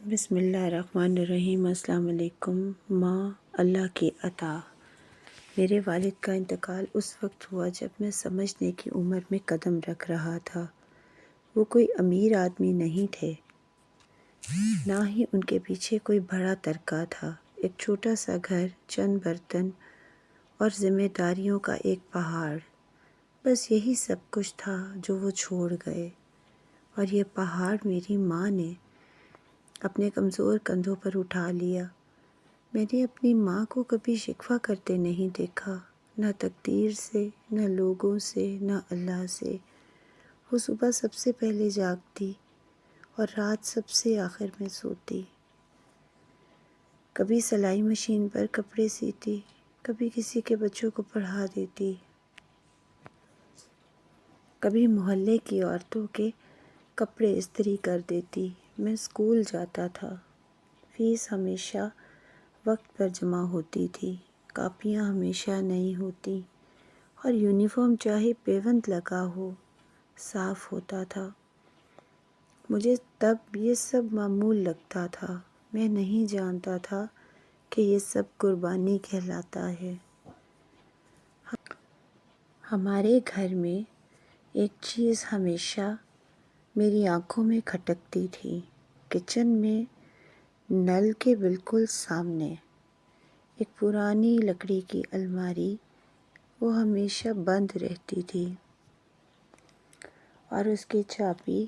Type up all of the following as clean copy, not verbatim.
بسم اللہ الرحمن الرحیم۔ السلام علیکم۔ ماں اللہ کی عطا۔ میرے والد کا انتقال اس وقت ہوا جب میں سمجھنے کی عمر میں قدم رکھ رہا تھا۔ وہ کوئی امیر آدمی نہیں تھے، نہ ہی ان کے پیچھے کوئی بڑا ترکہ تھا۔ ایک چھوٹا سا گھر، چند برتن اور ذمہ داریوں کا ایک پہاڑ، بس یہی سب کچھ تھا جو وہ چھوڑ گئے۔ اور یہ پہاڑ میری ماں نے اپنے کمزور کندھوں پر اٹھا لیا۔ میں نے اپنی ماں کو کبھی شکوہ کرتے نہیں دیکھا، نہ تقدیر سے، نہ لوگوں سے، نہ اللہ سے۔ وہ صبح سب سے پہلے جاگتی اور رات سب سے آخر میں سوتی۔ کبھی سلائی مشین پر کپڑے سیتی، کبھی کسی کے بچوں کو پڑھا دیتی، کبھی محلے کی عورتوں کے کپڑے استری کر دیتی۔ میں اسکول جاتا تھا۔ فیس ہمیشہ وقت پر جمع ہوتی تھی، کاپیاں ہمیشہ نئی ہوتی اور یونیفارم چاہے پیوند لگا ہو صاف ہوتا تھا۔ مجھے تب یہ سب معمول لگتا تھا۔ میں نہیں جانتا تھا کہ یہ سب قربانی کہلاتا ہے۔ ہمارے گھر میں ایک چیز ہمیشہ میری آنکھوں میں کھٹکتی تھی۔ کچن میں نل کے بالکل سامنے ایک پرانی لکڑی کی الماری، وہ ہمیشہ بند رہتی تھی اور اس کی چابی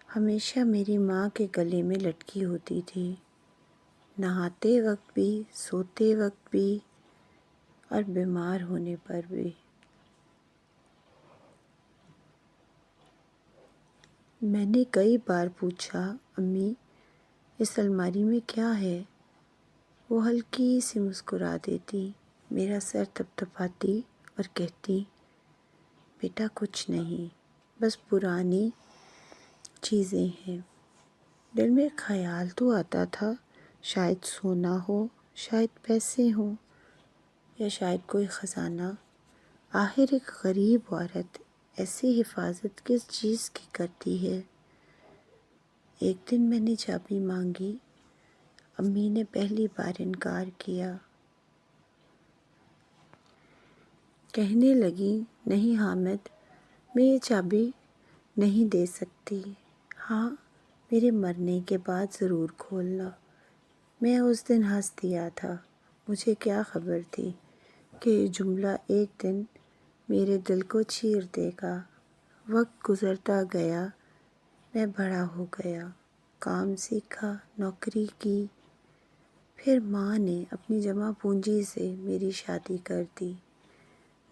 ہمیشہ میری ماں کے گلے میں لٹکی ہوتی تھی، نہاتے وقت بھی، سوتے وقت بھی اور بیمار ہونے پر بھی۔ میں نے کئی بار پوچھا، امی اس الماری میں کیا ہے؟ وہ ہلکی سی مسکرا دیتی، میرا سر تھپتھپاتی اور کہتی، بیٹا کچھ نہیں، بس پرانی چیزیں ہیں۔ دل میں خیال تو آتا تھا، شاید سونا ہو، شاید پیسے ہوں، یا شاید کوئی خزانہ۔ آخر ایک غریب عورت ایسی حفاظت کس چیز کی کرتی ہے؟ ایک دن میں نے چابی مانگی، امی نے پہلی بار انکار کیا۔ کہنے لگی، نہیں حامد، میں یہ چابی نہیں دے سکتی۔ ہاں، میرے مرنے کے بعد ضرور کھولنا۔ میں اس دن ہنس دیا تھا۔ مجھے کیا خبر تھی کہ یہ جملہ ایک دن میرے دل کو چیر دے گا۔ وقت گزرتا گیا، میں بڑا ہو گیا، کام سیکھا، نوکری کی، پھر ماں نے اپنی جمع پونجی سے میری شادی کر دی۔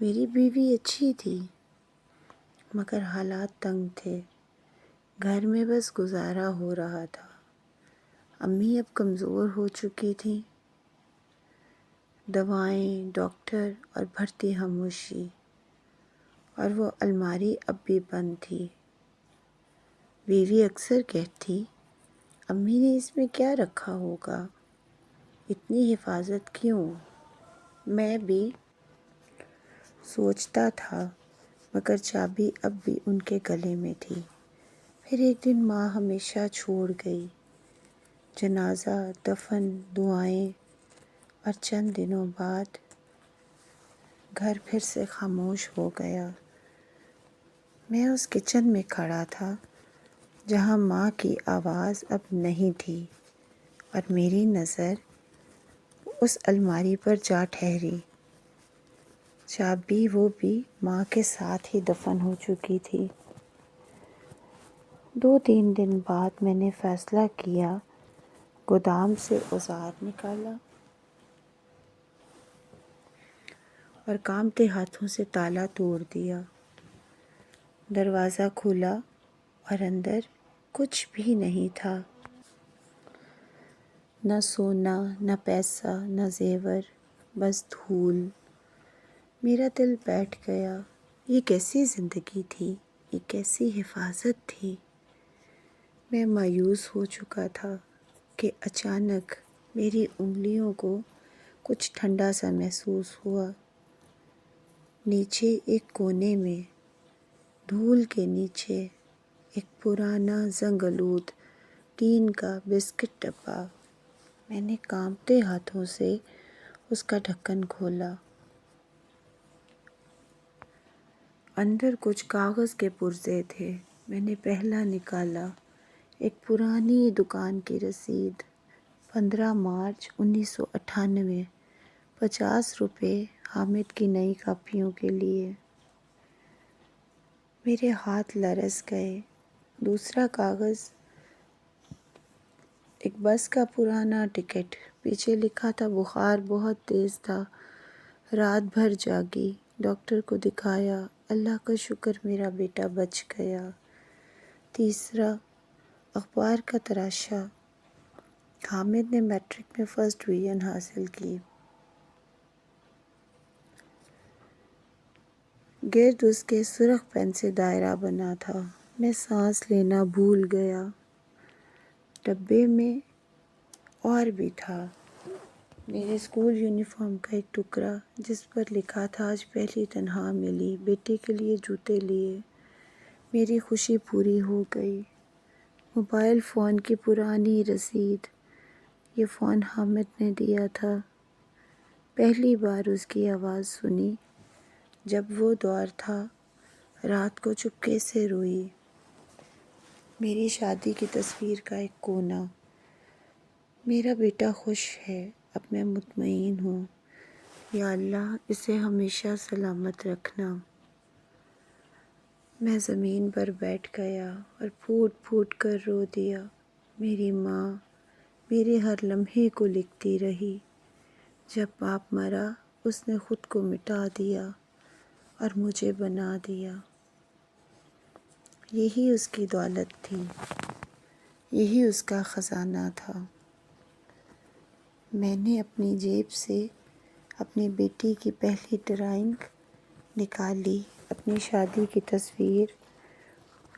میری بیوی اچھی تھی، مگر حالات تنگ تھے۔ گھر میں بس گزارا ہو رہا تھا۔ امی اب کمزور ہو چکی تھیں، دوائیں، ڈاکٹر اور بڑھتی خاموشی، اور وہ الماری اب بھی بند تھی۔ بیوی اکثر کہتی، امی نے اس میں کیا رکھا ہوگا؟ اتنی حفاظت کیوں؟ میں بھی سوچتا تھا، مگر چابی اب بھی ان کے گلے میں تھی۔ پھر ایک دن ماں ہمیشہ چھوڑ گئی۔ جنازہ، دفن، دعائیں، اور چند دنوں بعد گھر پھر سے خاموش ہو گیا۔ میں اس کچن میں کھڑا تھا جہاں ماں کی آواز اب نہیں تھی، اور میری نظر اس الماری پر جا ٹھہری۔ چابی وہ بھی ماں کے ساتھ ہی دفن ہو چکی تھی۔ 2-3 دن بعد میں نے فیصلہ کیا، گودام سے اوزار نکالا اور کانپتے ہاتھوں سے تالا توڑ دیا۔ دروازہ کھولا اور اندر کچھ بھی نہیں تھا، نہ سونا، نہ پیسہ، نہ زیور، بس دھول۔ میرا دل بیٹھ گیا۔ یہ کیسی زندگی تھی؟ یہ کیسی حفاظت تھی؟ میں مایوس ہو چکا تھا کہ اچانک میری انگلیوں کو کچھ ٹھنڈا سا محسوس ہوا۔ نیچے ایک کونے میں، دھول کے نیچے، ایک پرانا زنگ آلود ٹین کا بسکٹ ڈبہ۔ میں نے کانپتے ہاتھوں سے اس کا ڈھکن کھولا۔ اندر کچھ کاغذ کے پرزے تھے۔ میں نے پہلا نکالا، ایک پرانی دکان کی رسید، 15 مارچ 1998، 50 روپے حامد کی نئی کاپیوں کے لیے۔ میرے ہاتھ لرز گئے۔ دوسرا کاغذ، ایک بس کا پرانا ٹکٹ، پیچھے لکھا تھا بخار بہت تیز تھا، رات بھر جاگی، ڈاکٹر کو دکھایا، اللہ کا شکر میرا بیٹا بچ گیا۔ تیسرا اخبار کا تراشا، حامد نے میٹرک میں فرسٹ ڈویژن حاصل کی۔ گرد اس کے سرخ پین سے دائرہ بنا تھا۔ میں سانس لینا بھول گیا۔ ڈبے میں اور بھی تھا، میرے اسکول یونیفارم کا ایک ٹکڑا جس پر لکھا تھا آج پہلی تنخواہ ملی، بیٹے کے لیے جوتے لیے۔ میری خوشی پوری ہو گئی۔ موبائل فون کی پرانی رسید، یہ فون حامد نے دیا تھا۔ پہلی بار اس کی آواز سنی جب وہ دور تھا، رات کو چپکے سے روئی۔ میری شادی کی تصویر کا ایک کونا، میرا بیٹا خوش ہے، اب میں مطمئن ہوں، یا اللہ اسے ہمیشہ سلامت رکھنا۔ میں زمین پر بیٹھ گیا اور پھوٹ پھوٹ کر رو دیا۔ میری ماں میرے ہر لمحے کو لکھتی رہی، جب باپ مرا اس نے خود کو مٹا دیا اور مجھے بنا دیا۔ یہی اس کی دولت تھی، یہی اس کا خزانہ تھا۔ میں نے اپنی جیب سے اپنی بیٹی کی پہلی ڈرائنگ نکالی، اپنی شادی کی تصویر،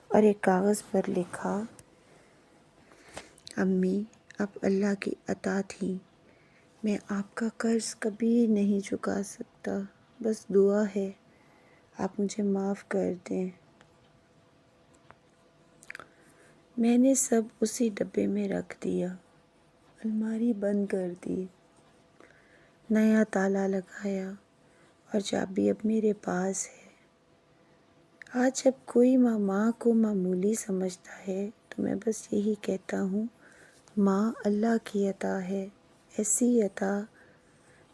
اور ایک کاغذ پر لکھا، امی آپ اللہ کی عطا تھیں، میں آپ کا قرض کبھی نہیں چکا سکتا، بس دعا ہے آپ مجھے معاف کر دیں۔ میں نے سب اسی ڈبے میں رکھ دیا، الماری بند کر دی، نیا تالا لگایا، اور چابی اب میرے پاس ہے۔ آج جب کوئی ماں کو معمولی سمجھتا ہے تو میں بس یہی کہتا ہوں، ماں اللہ کی عطا ہے، ایسی عطا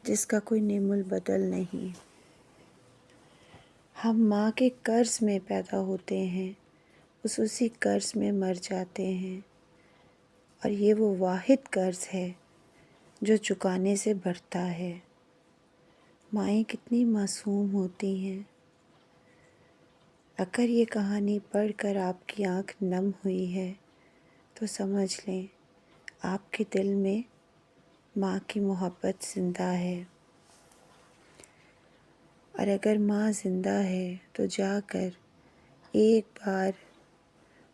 جس کا کوئی نعم البدل نہیں۔ ہم ماں کے قرض میں پیدا ہوتے ہیں، اسی قرض میں مر جاتے ہیں، اور یہ وہ واحد قرض ہے جو چکانے سے بڑھتا ہے۔ مائیں کتنی معصوم ہوتی ہیں۔ اگر یہ کہانی پڑھ کر آپ کی آنکھ نم ہوئی ہے تو سمجھ لیں آپ کے دل میں ماں کی محبت زندہ ہے، اور اگر ماں زندہ ہے تو جا کر ایک بار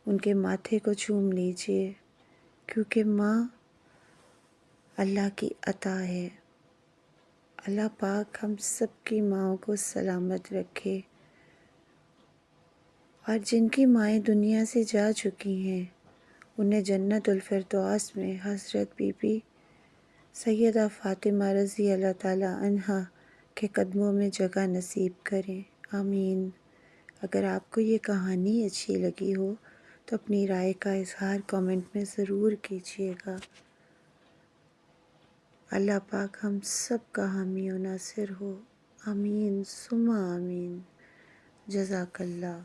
ان کے ماتھے کو چوم لیجئے، کیونکہ ماں اللہ کی عطا ہے۔ اللہ پاک ہم سب کی ماؤں کو سلامت رکھے، اور جن کی مائیں دنیا سے جا چکی ہیں انہیں جنت الفردوس میں حضرت بی بی سیدہ فاطمہ رضی اللہ تعالی عنہا کے قدموں میں جگہ نصیب کریں، آمین۔ اگر آپ کو یہ کہانی اچھی لگی ہو تو اپنی رائے کا اظہار کامنٹ میں ضرور کیجیے گا۔ اللہ پاک ہم سب کا حامی و ناصر ہو، آمین ثم آمین۔ جزاک اللہ۔